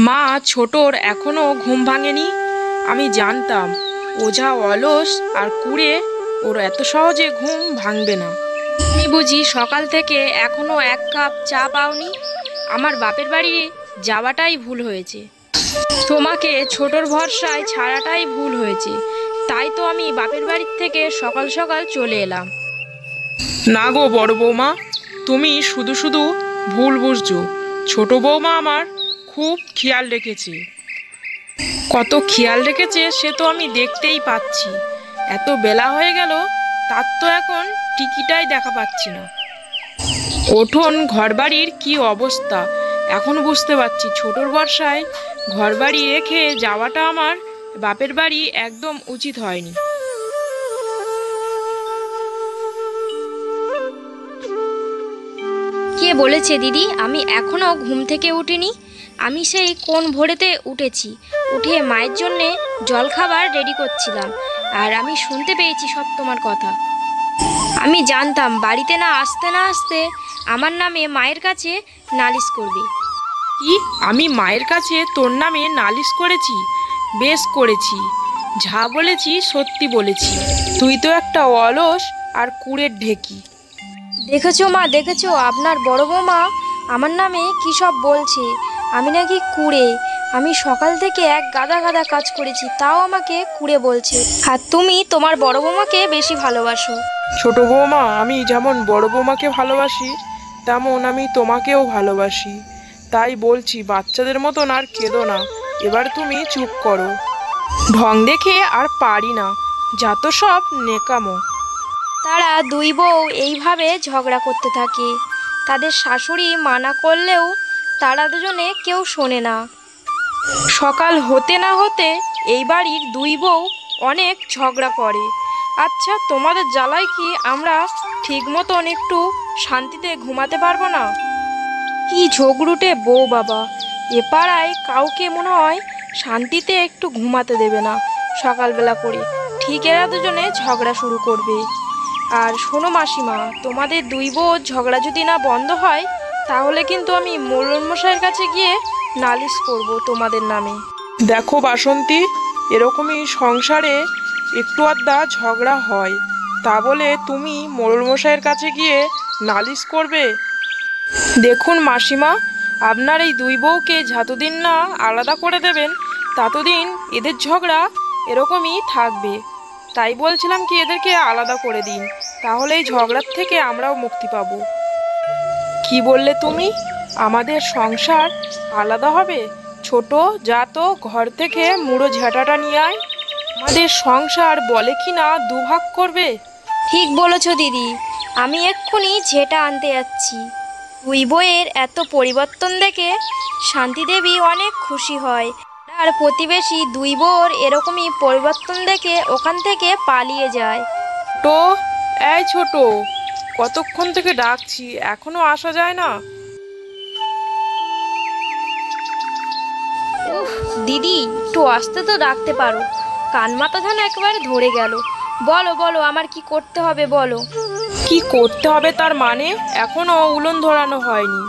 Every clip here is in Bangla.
মা, ছোটর এখনো ঘুম ভাঙেনি। আমি জানতাম ও যা অলস আর কুড়ে, ওর এত সহজে ঘুম ভাঙবে না। তুমি বুঝি সকাল থেকে এখনো এক কাপ চা পাওনি? আমার বাপের বাড়ি যাওয়াটাই ভুল হয়েছে, তোমাকে ছোটর ভরসায় ছাড়াটাই ভুল হয়েছে। তাই তো আমি বাপের বাড়ির থেকে সকাল সকাল চলে এলাম। না গো বড় বৌমা, তুমি শুধু শুধু ভুল বুঝছো। ছোট বৌমা আমার খুব খেয়াল রেখেছে। কত খেয়াল রেখেছে সে তো আমি দেখতেই পাচ্ছি। এত বেলা হয়ে গেল, তার তো এখন টিকিটাই দেখা পাচ্ছি না। উঠোন ঘরবাড়ির কি অবস্থা এখন বুঝতে পারছি। ছোটর বর্ষায় ঘরবাড়ি রেখে যাওয়াটা আমার বাপের বাড়ি একদম উচিত হয়নি। কে বলেছে দিদি আমি এখনো ঘুম থেকে উঠিনি? আমি সেই কোন ভোরেতে উঠেছি, উঠে মায়ের জন্যে জলখাবার রেডি করছিলাম। আর আমি শুনতে পেয়েছি সব তোমার কথা। আমি জানতাম বাড়িতে না আসতে আমার নামে মায়ের কাছে নালিশ করবে। কি, আমি মায়ের কাছে তোর নামে নালিশ করেছি? বেশ করেছি, যা বলেছি সত্যি বলেছি। তুই তো একটা অলস আর কুড়ের ঢেকি। দেখেছো মা, দেখেছো আপনার বড় বৌমা আমার নামে কী সব বলছে। আমি নাকি কুড়ে। আমি সকাল থেকে এক গাদা গাদা কাজ করেছি, তাও আমাকে কুড়ে বলছে। আর তুমি তোমার বড় বৌমাকে বেশি ভালোবাসো। ছোট বৌমা, আমি যেমন বড় বৌমাকে ভালোবাসি তেমন আমি তোমাকেও ভালোবাসি। তাই বলছি, বাচ্চাদের মতন আর কেঁদো না। এবার তুমি চুপ করো। ঢং দেখে আর পারি না, যত সব নেকামো। তারা দুই বউ এইভাবে ঝগড়া করতে থাকে। তাদের শাশুড়ি মানা করলেও তারা দুজনে কেউ শোনে না। সকাল হতে না হতে এই বাড়ির দুই বউ অনেক ঝগড়া করে। আচ্ছা, তোমাদের জ্বালায় কি আমরা ঠিক মতন একটু শান্তিতে ঘুমাতে পারবো না? কি ঝগড়ুটে বউ বাবা! এ পাড়ায় কাউকে মনে হয় শান্তিতে একটু ঘুমাতে দেবে না। সকালবেলা করে ঠিক এরা দুজনে ঝগড়া শুরু করবে। আর শোনো মাসিমা, তোমাদের দুই বউ ঝগড়া যদি না বন্ধ হয়, তাহলে কিন্তু আমি মোড়ল মশাইয়ের কাছে গিয়ে নালিশ করব তোমাদের নামে। দেখো বাসন্তী, এরকমই সংসারে একটু আধটা ঝগড়া হয়, তা বলে তুমি মোড়ল মশাইয়ের কাছে গিয়ে নালিশ করবে? দেখুন মাসিমা, আপনার এই দুই বউকে যতদিন না আলাদা করে দেবেন, ততদিন এদের ঝগড়া এরকমই থাকবে। তাই বলছিলাম কি, এদেরকে আলাদা করে দিন, তাহলে এই ঝগড়ার থেকে আমরাও মুক্তি পাবো। কি বললে তুমি? আমাদের সংসার আলাদা হবে? ছোট, যা তো ঘর থেকে মুড়ো ঝাঁটাটা নিয়ে আয়। আমাদের সংসার বলে কি না দুভাগ করবে। ঠিক বলেছো দিদি, আমি এক্ষুনি ঝেঁটা আনতে যাচ্ছি। দুই বইয়ের এত পরিবর্তন দেখে শান্তিদেবী অনেক খুশি হয়। আর প্রতিবেশী দুই বউর এরকমই পরিবর্তন দেখে ওখান থেকে পালিয়ে যায়। তো এই ছোট, কতক্ষণ থেকে ডাকছি, এখনো আসা যায় না? উফ দিদি, একটু আসতে তো ডাকতে পারো। কান মাথা যেন একেবারে ধরে গেল। বলো বলো, আমার কি করতে হবে বলো। কি করতে হবে তার মানে? এখনো উলন ধরানো হয়নি।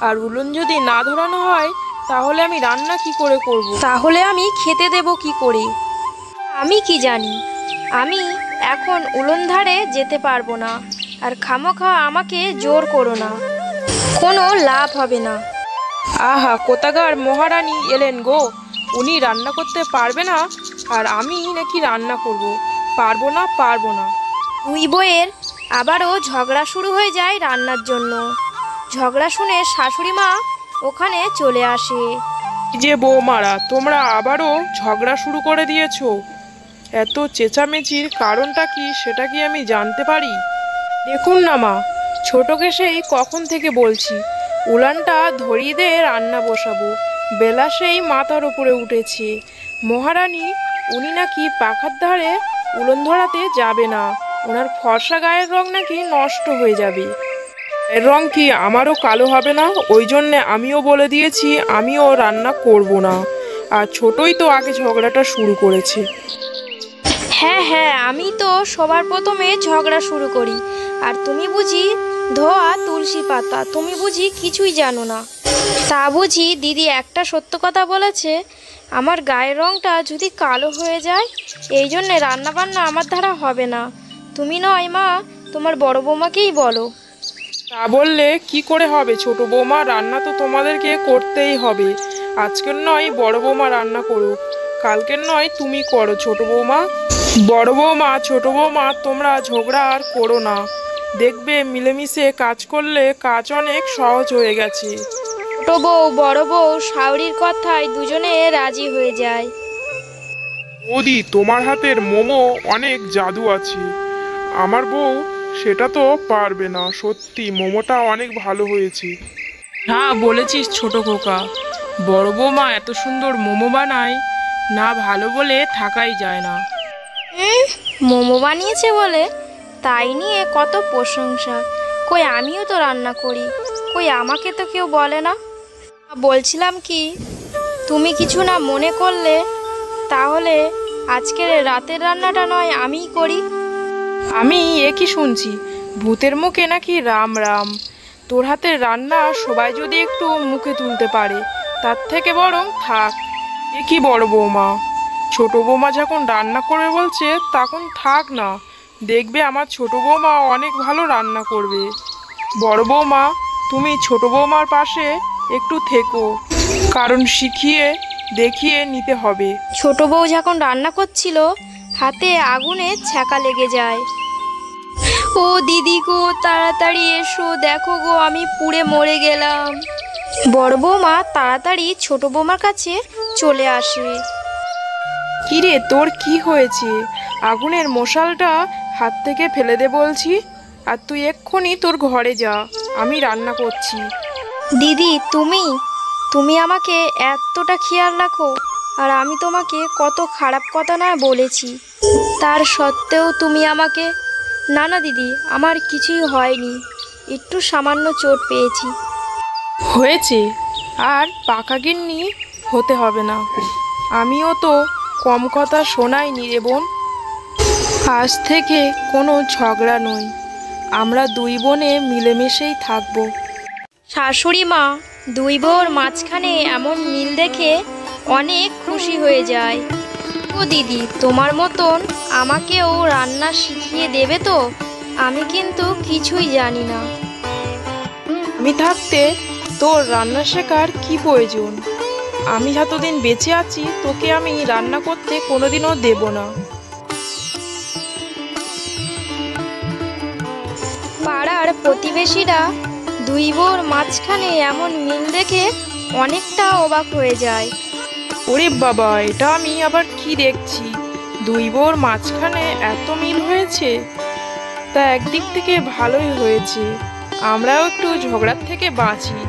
আর উলন যদি না ধরানো হয়, তাহলে আমি রান্না কি করে করব? তাহলে আমি খেতে দেব কি করে? আমি কি জানি। আমি এখন উলন ধারে যেতে পারবো না। আর খামোখা আমাকে জোর করো না, কোনো লাভ হবে না। আহা, কোথাকার মহারানী এলেন গো! উনি রান্না করতে পারবে না, আর আমি নাকি রান্না করব? পারবো না, পারবো না। দুই বইয়ের আবারও ঝগড়া শুরু হয়ে যায় রান্নার জন্য। ঝগড়া শুনে শাশুড়ি মা ওখানে চলে আসে। যে বৌমারা, তোমরা আবারও ঝগড়া শুরু করে দিয়েছো। এত চেঁচামেচির কারণটা কি, সেটা কি আমি জানতে পারি? দেখুন না মা, ছোটকে সেই কখন থেকে বলছি উলানটা ধরিয়ে দিয়ে রান্না বসাবো। বেলা সেই মাথার উপরে উঠেছে। মহারানী উনি নাকি পাখার ধারে উলন ধরাতে যাবে না, ওনার ফর্সা গায়ের রং নাকি নষ্ট হয়ে যাবে। এর রং কি আমারও কালো হবে না? ওই জন্যে আমিও বলে দিয়েছি আমিও রান্না করব না। আর ছোটই তো আগে ঝগড়াটা শুরু করেছে। হ্যাঁ হ্যাঁ, আমি তো সবার প্রথমে ঝগড়া শুরু করি। আর তুমি বুঝি ধোয়া তুলসী পাতা, তুমি বুঝি কিছুই জানো না। তা বুঝি দিদি একটা সত্য কথা বলেছে, আমার গায়ের রঙটা যদি কালো হয়ে যায় এই জন্যে রান্নাবান্না আমার দ্বারা হবে না। তুমি নয় মা, তোমার বড় বৌমাকেই বলো। তা বললে কি করে হবে ছোট বৌমা, রান্না তো তোমাদেরকে করতেই হবে। আজকের নয় বড় বৌমা রান্না করুক, কালকের নয় তুমি করো ছোট বৌমা। বড় বৌমা ছোট বৌমা তোমরা ঝগড়া আর করো না, দেখবে মিলেমিশে কাজ করলে কাজ অনেক সহজ হয়ে গেছে। ছোট বউ বড় বউ শাওরির কথায় দুজনে রাজি হয়ে যায়। বৌদি তোমার হাতের মোমো অনেক জাদু আছে, আমার বউ সেটা তো পারবে না। সত্যি মোমোটা অনেক ভালো হয়েছে। হ্যাঁ বলেছিস ছোট খোকা, বড় বৌমা এত সুন্দর মোমো বানায়, না ভালো বলে থাকাই যায় না। মোমো বানিয়েছে বলে তাই নিয়ে কত প্রশংসা। কই আমিও তো রান্না করি, কই আমাকে তো কেউ বলে না। বলছিলাম কি, তুমি কিছু না মনে করলে তাহলে আজকের রাতের রান্নাটা নয় আমিই করি। আমি এ কি শুনছি, ভূতের মুখে নাকি রাম রাম। তোর হাতের রান্না সবাই যদি একটু মুখে তুলতে পারে তার থেকে বরং থাক। এ কি বড় বৌমা, ছোট বৌমা যখন রান্না করবে বলছে তখন থাক না, দেখবে আমার ছোট বৌমা অনেক ভালো রান্না করবে। বড় বৌমা তুমি ছোট বৌমার পাশে একটু থেকো, কারণ শিখিয়ে দেখিয়ে নিতে হবে। ছোট বউ যখন রান্না করছিল হাতে আগুনে ছ্যাঁকা লেগে যায়। ও দিদি গো, তাড়াতাড়ি এসো, দেখো গো আমি পুড়ে মরে গেলাম। বড় বৌমা তাড়াতাড়ি ছোট বৌমার কাছে চলে আসে। কিরে তোর কি হয়েছে, আগুনের মশালটা হাত থেকে ফেলে দে বলছি, আর তুই এক্ষুনি তোর ঘরে যা, আমি রান্না করছি। দিদি তুমি তুমি আমাকে এতটা খেয়াল রাখো, আর আমি তোমাকে কত খারাপ কথা না বলেছি, তার সত্ত্বেও তুমি আমাকে। না না দিদি, আমার কিছুই হয়নি, একটু সামান্য চোট পেয়েছি। হয়েছে, আর পাকা গিন্নি হতে হবে না। আমিও তো কম কথা শোনাইনি রে বোন। আজ থেকে কোনো ঝগড়া নই, আমরা দুই বোনে মিলেমিশেই থাকবো। শাশুড়ি মা দুই বউর মাঝখানে এমন মিল দেখে অনেক খুশি হয়ে যায়। ও দিদি, তোমার মতন আমাকেও রান্না শিখিয়ে দেবে তো? আমি কিন্তু কিছুই জানি না। আমি থাকতে তোর রান্না শেখার কি প্রয়োজন? আমি যতদিন বেঁচে আছি তোকে আমি রান্না করতে কোনোদিনও দেব না। পাড়ার প্রতিবেশীরা দুই বউর মাঝখানে এমন মিল দেখে অনেকটা অবাক হয়ে যায়। ওরে বাবা, এটা আমি আবার কি দেখছি, দুই বউর মাঝখানে এত মিল হয়েছে? তা একদিক থেকে ভালোই হয়েছে, আমরাও একটু ঝগড়ার থেকে বাঁচি।